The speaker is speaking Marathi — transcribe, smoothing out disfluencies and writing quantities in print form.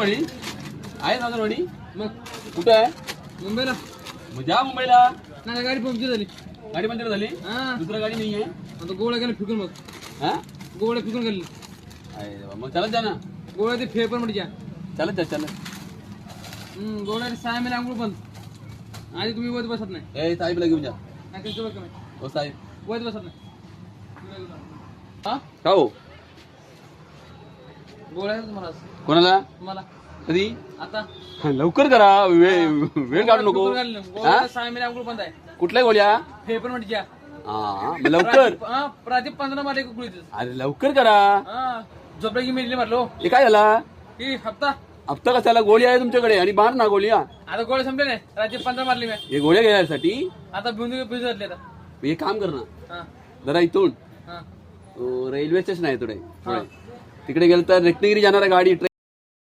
अंगणवाडी आहे ना अंगणवाडी? मग कुठं आहे? मुंबईला मग जा मुंबईला. नाही गाडी पंक्चर झाली. गाडी पंक्चर झाली? हा दुसरा गाडी नाही आहे. आता गोळ्या गेला फिकून मग हा गोळ्या फिकून गेली. आहे बाबा. मग चालत जा ना. गोळ्या ते फेपर मध्ये जा. चालत जा चालत. गोळ्या 6 महिने आंघोळ बंद. आधी तुम्ही वत बसत नाही. ए साहेबला घेऊन जा. नाही कसं कमी हो साहेब. वत बसत नाही. हा का हो? गोळ्या तुम्हाला कोणाला? तुम्हाला कधी? आता लवकर करा. वेळ काढू नको. गोळ्या 6 महिने आंघोळ बंद आहे. कुठल्या गोळ्या? फेपर मध्ये जा. हा मग लवकर. प्रादीप 15 मारले कुळीत. अरे लवकर करा. हा झोपला की मेली मारलो. हे काय झाला? ही हप्ता हप्ता कशाला? गोळी आहे तुमच्याकडे आणि बाण ना गोळी. आता गोळ्या संपले नाही. रात्री 15 मारली मी. हे गोळ्या घेण्यासाठी आता भिजवले आता. हे काम कर ना हा जरा इथून हा रेल्वे स्टेशन आहे थोडे तिकडे गेलं तर रत्नागिरी जाणारा गाडी